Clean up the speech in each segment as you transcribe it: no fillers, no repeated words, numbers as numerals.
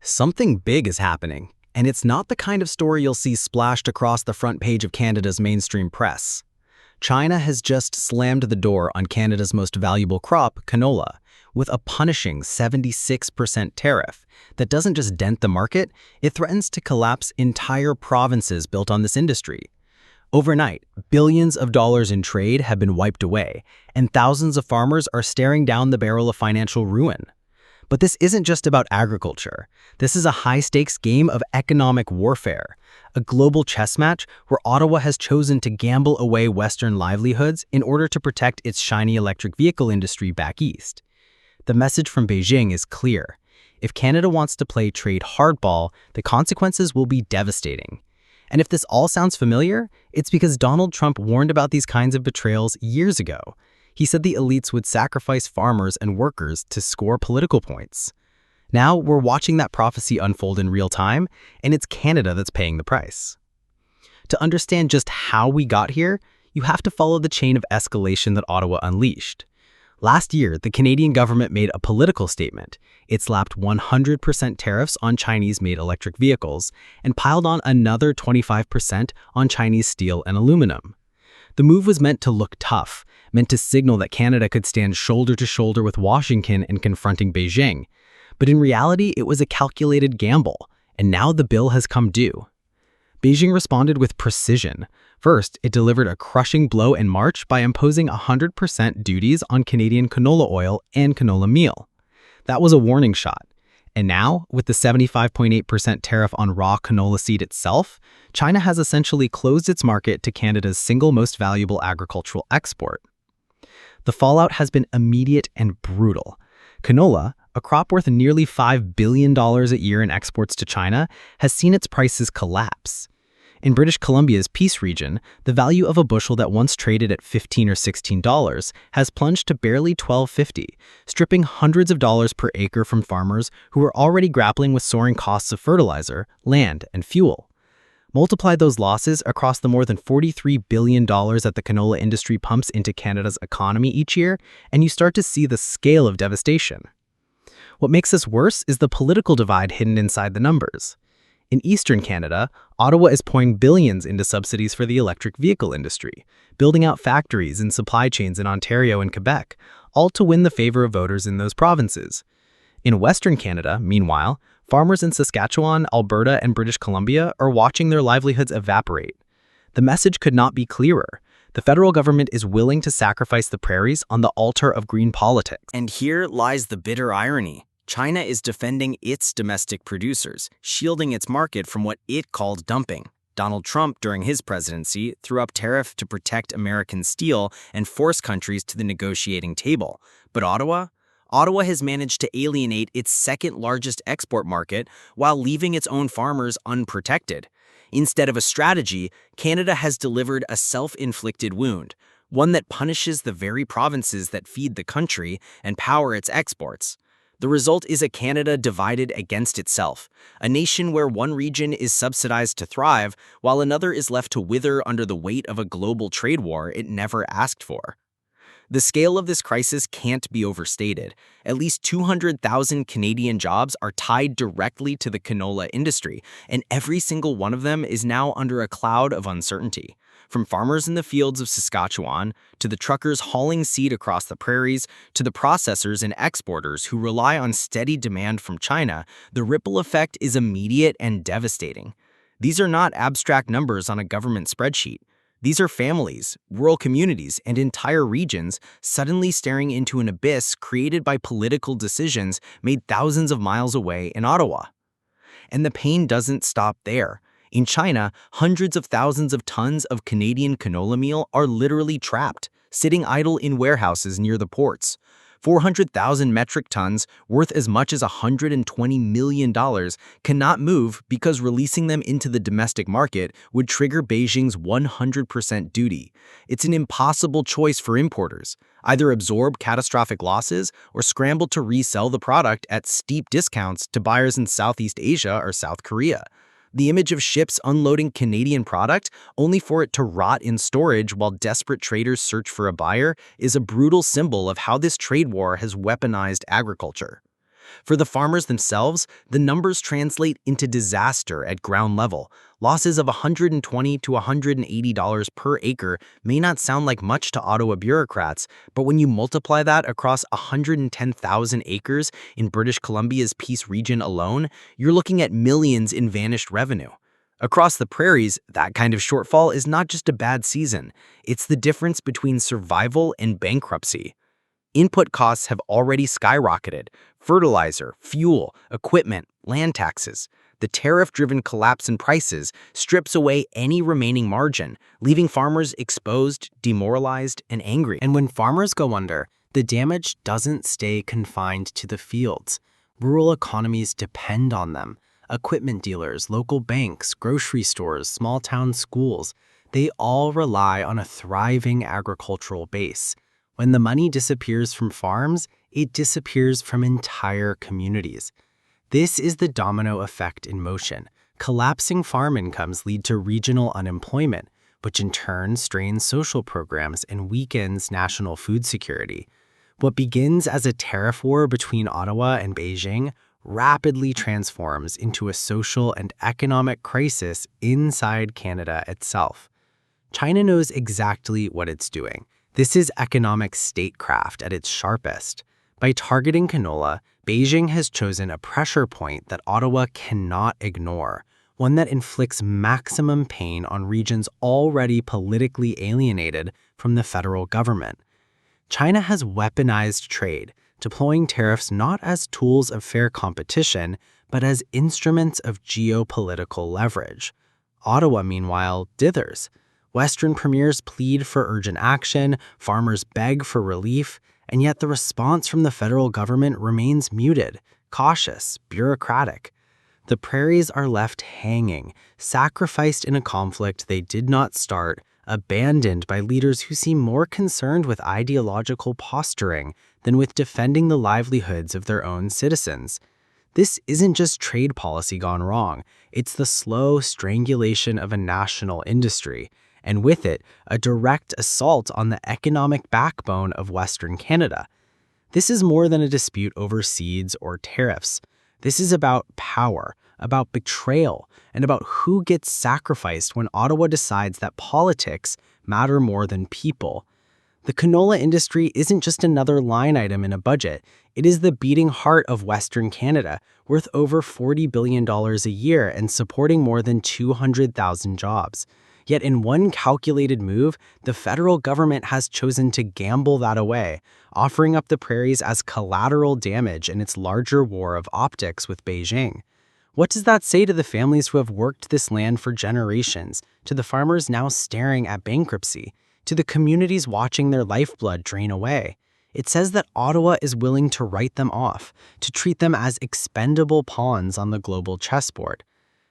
Something big is happening, and it's not the kind of story you'll see splashed across the front page of Canada's mainstream press. China has just slammed the door on Canada's most valuable crop, canola, with a punishing 76% tariff that doesn't just dent the market, it threatens to collapse entire provinces built on this industry. Overnight, billions of dollars in trade have been wiped away, and thousands of farmers are staring down the barrel of financial ruin. But this isn't just about agriculture. This is a high-stakes game of economic warfare, a global chess match where Ottawa has chosen to gamble away Western livelihoods in order to protect its shiny electric vehicle industry back east. The message from Beijing is clear. If Canada wants to play trade hardball, the consequences will be devastating. And if this all sounds familiar, it's because Donald Trump warned about these kinds of betrayals years ago. He said the elites would sacrifice farmers and workers to score political points. Now we're watching that prophecy unfold in real time, and it's Canada that's paying the price. To understand just how we got here, you have to follow the chain of escalation that Ottawa unleashed. Last year, the Canadian government made a political statement. It slapped 100% tariffs on Chinese-made electric vehicles and piled on another 25% on Chinese steel and aluminum. The move was meant to look tough, meant to signal that Canada could stand shoulder to shoulder with Washington in confronting Beijing. But in reality, it was a calculated gamble, and now the bill has come due. Beijing responded with precision. First, it delivered a crushing blow in March by imposing 100% duties on Canadian canola oil and canola meal. That was a warning shot. And now, with the 75.8% tariff on raw canola seed itself, China has essentially closed its market to Canada's single most valuable agricultural export. The fallout has been immediate and brutal. Canola, a crop worth nearly $5 billion a year in exports to China, has seen its prices collapse. In British Columbia's Peace region, the value of a bushel that once traded at $15 or $16 has plunged to barely $12.50, stripping hundreds of dollars per acre from farmers who are already grappling with soaring costs of fertilizer, land, and fuel. Multiply those losses across the more than $43 billion that the canola industry pumps into Canada's economy each year, and you start to see the scale of devastation. What makes this worse is the political divide hidden inside the numbers. In eastern Canada, Ottawa is pouring billions into subsidies for the electric vehicle industry, building out factories and supply chains in Ontario and Quebec, all to win the favor of voters in those provinces. In western Canada, meanwhile, farmers in Saskatchewan, Alberta, and British Columbia are watching their livelihoods evaporate. The message could not be clearer. The federal government is willing to sacrifice the prairies on the altar of green politics. And here lies the bitter irony. China is defending its domestic producers, shielding its market from what it called dumping. Donald Trump, during his presidency, threw up tariff to protect American steel and force countries to the negotiating table. But Ottawa has managed to alienate its second largest export market while leaving its own farmers unprotected. Instead of a strategy, Canada has delivered a self-inflicted wound, one that punishes the very provinces that feed the country and power its exports. The result is a Canada divided against itself, a nation where one region is subsidized to thrive while another is left to wither under the weight of a global trade war it never asked for. The scale of this crisis can't be overstated. At least 200,000 Canadian jobs are tied directly to the canola industry, and every single one of them is now under a cloud of uncertainty. From farmers in the fields of Saskatchewan, to the truckers hauling seed across the prairies, to the processors and exporters who rely on steady demand from China, the ripple effect is immediate and devastating. These are not abstract numbers on a government spreadsheet. These are families, rural communities, and entire regions suddenly staring into an abyss created by political decisions made thousands of miles away in Ottawa. And the pain doesn't stop there. In China, hundreds of thousands of tons of Canadian canola meal are literally trapped, sitting idle in warehouses near the ports. 400,000 metric tons, worth as much as $120 million, cannot move because releasing them into the domestic market would trigger Beijing's 100% duty. It's an impossible choice for importers: either absorb catastrophic losses or scramble to resell the product at steep discounts to buyers in Southeast Asia or South Korea. The image of ships unloading Canadian product only for it to rot in storage while desperate traders search for a buyer is a brutal symbol of how this trade war has weaponized agriculture. For the farmers themselves, the numbers translate into disaster at ground level. Losses of $120 to $180 per acre may not sound like much to Ottawa bureaucrats, but when you multiply that across 110,000 acres in British Columbia's Peace region alone, you're looking at millions in vanished revenue. Across the prairies, that kind of shortfall is not just a bad season, it's the difference between survival and bankruptcy. Input costs have already skyrocketed: fertilizer, fuel, equipment, land taxes. The tariff-driven collapse in prices strips away any remaining margin, leaving farmers exposed, demoralized, and angry. And when farmers go under, the damage doesn't stay confined to the fields. Rural economies depend on them. Equipment dealers, local banks, grocery stores, small-town schools, they all rely on a thriving agricultural base. When the money disappears from farms, it disappears from entire communities. This is the domino effect in motion. Collapsing farm incomes lead to regional unemployment, which in turn strains social programs and weakens national food security. What begins as a tariff war between Ottawa and Beijing rapidly transforms into a social and economic crisis inside Canada itself. China knows exactly what it's doing. This is economic statecraft at its sharpest. By targeting canola, Beijing has chosen a pressure point that Ottawa cannot ignore, one that inflicts maximum pain on regions already politically alienated from the federal government. China has weaponized trade, deploying tariffs not as tools of fair competition, but as instruments of geopolitical leverage. Ottawa, meanwhile, dithers. Western premiers plead for urgent action, farmers beg for relief, and yet the response from the federal government remains muted, cautious, bureaucratic. The prairies are left hanging, sacrificed in a conflict they did not start, abandoned by leaders who seem more concerned with ideological posturing than with defending the livelihoods of their own citizens. This isn't just trade policy gone wrong, it's the slow strangulation of a national industry, and with it, a direct assault on the economic backbone of Western Canada. This is more than a dispute over seeds or tariffs. This is about power, about betrayal, and about who gets sacrificed when Ottawa decides that politics matter more than people. The canola industry isn't just another line item in a budget. It is the beating heart of Western Canada, worth over $40 billion a year and supporting more than 200,000 jobs. Yet in one calculated move, the federal government has chosen to gamble that away, offering up the prairies as collateral damage in its larger war of optics with Beijing. What does that say to the families who have worked this land for generations, to the farmers now staring at bankruptcy, to the communities watching their lifeblood drain away? It says that Ottawa is willing to write them off, to treat them as expendable pawns on the global chessboard.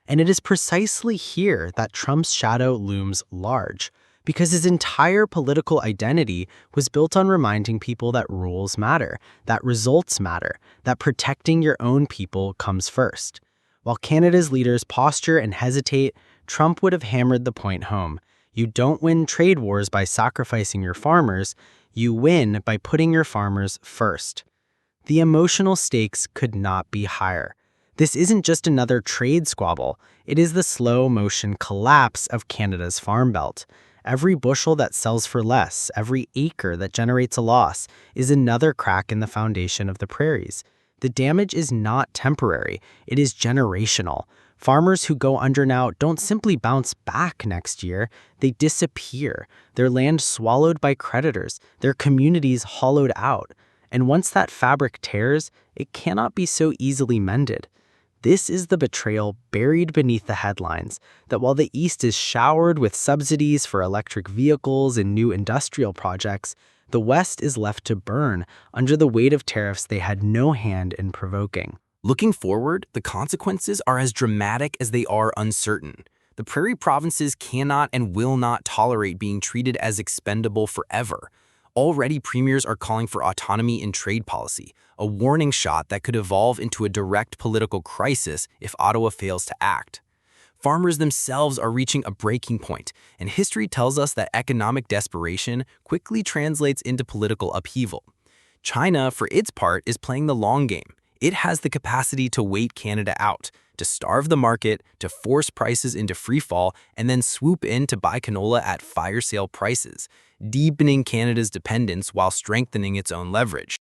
And it is precisely here that Trump's shadow looms large, because his entire political identity was built on reminding people that rules matter, that results matter, that protecting your own people comes first. While Canada's leaders posture and hesitate, Trump would have hammered the point home. You don't win trade wars by sacrificing your farmers, you win by putting your farmers first. The emotional stakes could not be higher. This isn't just another trade squabble, it is the slow-motion collapse of Canada's farm belt. Every bushel that sells for less, every acre that generates a loss, is another crack in the foundation of the prairies. The damage is not temporary, it is generational. Farmers who go under now don't simply bounce back next year, they disappear, their land swallowed by creditors, their communities hollowed out. And once that fabric tears, it cannot be so easily mended. This is the betrayal buried beneath the headlines, that while the East is showered with subsidies for electric vehicles and new industrial projects, the West is left to burn under the weight of tariffs they had no hand in provoking. Looking forward, the consequences are as dramatic as they are uncertain. The prairie provinces cannot and will not tolerate being treated as expendable forever. Already, premiers are calling for autonomy in trade policy, a warning shot that could evolve into a direct political crisis if Ottawa fails to act. Farmers themselves are reaching a breaking point, and history tells us that economic desperation quickly translates into political upheaval. China, for its part, is playing the long game. It has the capacity to wait Canada out, to starve the market, to force prices into free fall, and then swoop in to buy canola at fire sale prices, deepening Canada's dependence while strengthening its own leverage.